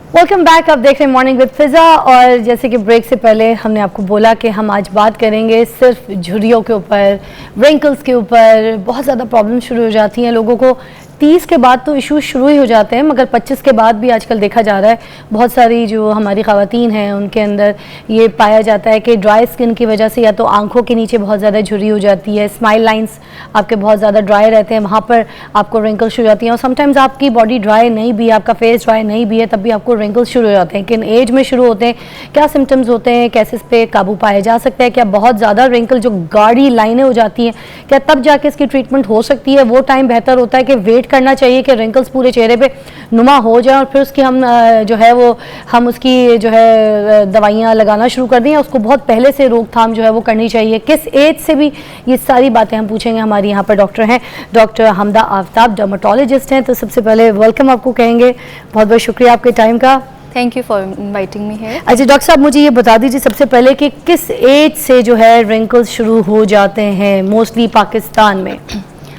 Welcome back. आप देख रहे हैं मॉर्निंग विद फिजा। और जैसे कि ब्रेक से पहले हमने आपको बोला कि हम आज बात करेंगे सिर्फ झुर्रियों के ऊपर, व्रिंकल्स के ऊपर। बहुत ज़्यादा प्रॉब्लम शुरू हो जाती हैं लोगों को। 30 के बाद तो इश्यूज शुरू ही हो जाते हैं, मगर 25 के बाद भी आजकल देखा जा रहा है बहुत सारी जो हमारी ख़वातीन हैं उनके अंदर ये पाया जाता है कि ड्राई स्किन की वजह से या तो आंखों के नीचे बहुत ज़्यादा झुर्री हो जाती है, स्माइल लाइंस आपके बहुत ज़्यादा ड्राई रहते हैं, वहाँ पर आपको रिंकल्स शुरू हो जाती हैं। और समटाइम्स आपकी बॉडी ड्राई नहीं भी, आपका फेस ड्राई नहीं भी है, तब भी आपको रिंकल्स शुरू हो जाते हैं। किन एज में शुरू होते हैं, क्या सिम्टम्स होते हैं, कैसे इस पर काबू पाया जा सकता है, क्या बहुत ज़्यादा रिंकल जो गाढ़ी लाइनें हो जाती हैं क्या तब जाके इसकी ट्रीटमेंट हो सकती है? वो टाइम बेहतर होता है कि वेट करना चाहिए कि रिंकल्स पूरे चेहरे पे नुमा हो जाए और फिर उसकी हम जो है वो हम उसकी जो है दवाइयाँ लगाना शुरू कर दें, या उसको बहुत पहले से रोकथाम जो है वो करनी चाहिए? किस एज से भी, ये सारी बातें हम पूछेंगे। हमारी यहाँ पर डॉक्टर हैं, डॉक्टर हमदा आफ्ताब, डर्मेटोलॉजिस्ट हैं। तो सबसे पहले वेलकम आपको कहेंगे, बहुत बहुत शुक्रिया आपके टाइम का। Thank you for inviting me here. अच्छा डॉक्टर साहब, मुझे ये बता दीजिए सबसे पहले कि किस एज से जो है रिंकल्स शुरू हो जाते हैं मोस्टली पाकिस्तान में?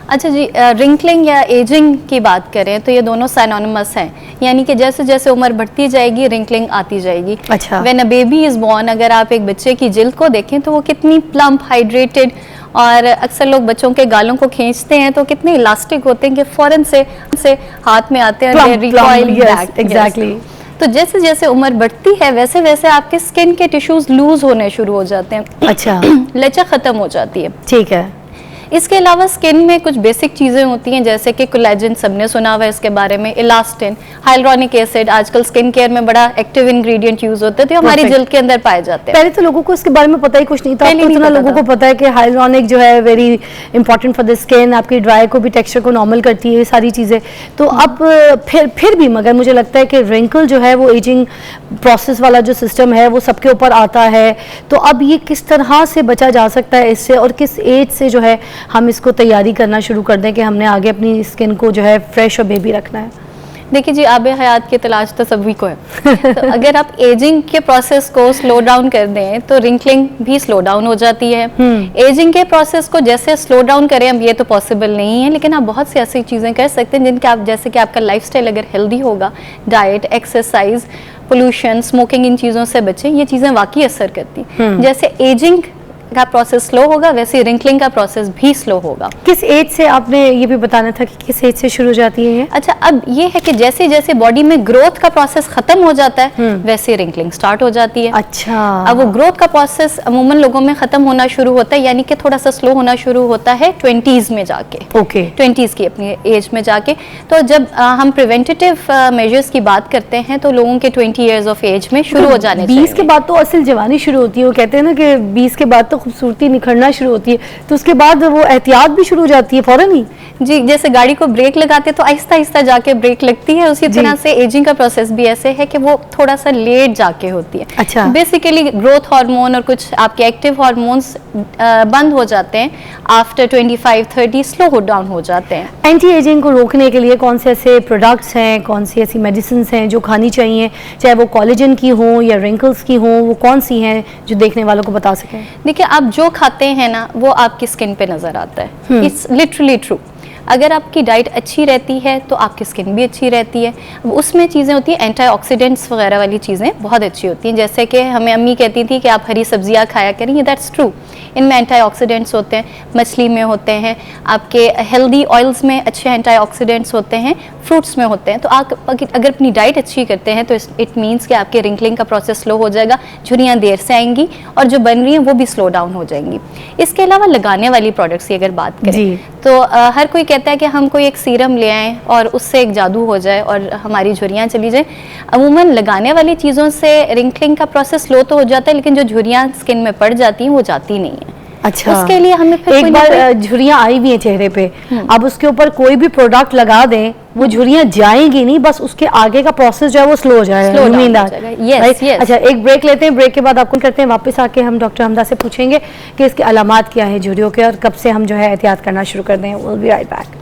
अच्छा जी, रिंकलिंग या एजिंग की बात करें तो ये दोनों साइनोनिमस हैं, यानी कि जैसे जैसे उम्र बढ़ती जाएगी रिंकलिंग आती जाएगी। अच्छा। When a baby is born, अगर आप एक बच्चे की जिल्द को देखें तो वो कितनी प्लम्प, हाइड्रेटेड, और अक्सर लोग बच्चों के गालों को खींचते हैं तो कितने इलास्टिक होते हैं कि फ़ौरन से हाथ में आते हैं। एग्जैक्टली। तो जैसे जैसे उम्र बढ़ती है वैसे वैसे आपके स्किन के टिश्यूज लूज होने शुरू हो जाते हैं। अच्छा। लचक खत्म हो जाती है। ठीक है। इसके अलावा स्किन में कुछ बेसिक चीज़ें होती हैं जैसे कि कोलेजन, सबने सुना हुआ है इसके बारे में, इलास्टिन, हाइलुरोनिक एसिड, आजकल स्किन केयर में बड़ा एक्टिव इंग्रेडिएंट यूज होते हैं तो हमारी जिल्द के अंदर पाए जाते हैं। पहले तो लोगों को इसके बारे में पता ही कुछ नहीं था, तो इतना लोगों को पता है कि हाइलुरोनिक जो है very important for the skin, आपकी ड्राई को भी, टेक्सचर को नॉर्मल करती है, ये सारी चीज़ें। तो अब फिर भी मगर मुझे लगता है कि रिंकल जो है वो एजिंग प्रोसेस वाला जो सिस्टम है वो सबके ऊपर आता है। तो अब ये किस तरह से बचा जा सकता है इससे, और किस एज से जो है हम इसको तैयारी करना शुरू कर दें कि हमने आगे अपनी स्किन को जो है फ्रेश और बेबी रखना है? देखिए जी, आब हयात की तलाश तो सभी को है। तो अगर आप एजिंग के प्रोसेस को स्लो डाउन कर दें तो रिंकलिंग भी स्लो डाउन हो जाती है। एजिंग के प्रोसेस को जैसे स्लो डाउन करें, अब ये तो पॉसिबल नहीं है, लेकिन आप बहुत सी ऐसी चीज़ें कर सकते हैं जिनके आप, जैसे कि आपका लाइफस्टाइल अगर हेल्दी होगा, डाइट, एक्सरसाइज, पोल्यूशन, स्मोकिंग, इन चीज़ों से बचें, ये चीज़ें वाकई असर करती। जैसे एजिंग का प्रोसेस स्लो होगा वैसे रिंकलिंग का प्रोसेस भी स्लो होगा। किस एज से, आपने ये भी बताना था कि किस एज से शुरू हो जाती है? अच्छा, अब ये है कि जैसे जैसे बॉडी में ग्रोथ का प्रोसेस खत्म हो जाता है वैसे रिंकलिंग स्टार्ट हो जाती है। अच्छा। अब वो ग्रोथ का प्रोसेस अमूमन लोगों में खत्म होना शुरू होता है, यानी कि थोड़ा सा स्लो होना शुरू होता है 20s में जाके। ओके। 20s की अपनी एज में जाके। तो जब हम प्रिवेंटिव मेजर्स की बात करते हैं तो लोगों के 20 ईयर्स ऑफ एज में शुरू हो जाने चाहिए। 20 के बाद तो असल जवानी शुरू होती है, वो कहते हैं ना कि 20 के बाद तो खूबसूरती निखरना शुरू होती है, तो उसके बाद वो एहतियात भी शुरू हो जाती है फौरन ही। जी, जैसे गाड़ी को ब्रेक लगाते तो आहिस्ता आहिस्ता जाके ब्रेक लगती है, उसी तरह से एजिंग का प्रोसेस भी ऐसे है कि वो थोड़ा सा लेट जाके होती है। अच्छा। बेसिकली ग्रोथ हार्मोन और कुछ आपके एक्टिव हार्मोन्स बंद हो जाते हैं आफ्टर 25-30, स्लो हो डाउन हो जाते हैं। एंटी एजिंग को रोकने के लिए कौन से ऐसे प्रोडक्ट्स हैं, कौन सी ऐसी मेडिसिन हैं जो खानी चाहिए, चाहे वो कोलेजन की हो या रिंकल्स की हो, वो कौन सी हैं जो देखने वालों को बता सकें? देखिए, आप जो खाते हैं ना वो आपकी स्किन पे नजर आता है। It's literally true. अगर आपकी डाइट अच्छी रहती है तो आपकी स्किन भी अच्छी रहती है। उसमें चीज़ें होती हैं, एंटीऑक्सीडेंट्स वगैरह वाली चीज़ें बहुत अच्छी होती हैं, जैसे कि हमें अम्मी कहती थी कि आप हरी सब्जियां खाया करें, ये दैट्स ट्रू। इनमें एंटीऑक्सीडेंट्स होते हैं, मछली में होते हैं, आपके हेल्दी ऑयल्स में अच्छे एंटीऑक्सीडेंट्स होते हैं, फ्रूट्स में होते हैं। तो आप अगर अपनी डाइट अच्छी करते हैं तो इट मीन्स कि आपके रिंकलिंग का प्रोसेस स्लो हो जाएगा, झुर्रियाँ देर से आएंगी और जो बन रही हैं वो भी स्लो डाउन हो जाएंगी। इसके अलावा लगाने वाली प्रोडक्ट्स की अगर बात करें तो हर कोई कहता है कि हम कोई एक सीरम ले आएँ और उससे एक जादू हो जाए और हमारी झुर्रियाँ चली जाए। अमूमन लगाने वाली चीज़ों से रिंकलिंग का प्रोसेस स्लो तो हो जाता है, लेकिन जो झुर्रियाँ स्किन में पड़ जाती हैं वो जाती नहीं है। अच्छा। उसके लिए हमें फिर एक बार झुर्रियाँ आई हुई हैं चेहरे पे, अब उसके ऊपर कोई भी प्रोडक्ट लगा दें वो झुर्रियाँ जाएंगी नहीं, बस उसके आगे का प्रोसेस जो है वो स्लो हो जाएगा। yes. अच्छा, एक ब्रेक लेते हैं, ब्रेक के बाद आपको करते हैं वापस आके हम डॉक्टर हमदा से पूछेंगे कि इसके अलामात क्या है झुर्रियों के और कब से हम जो है एहतियात करना शुरू कर दें। Will be right back.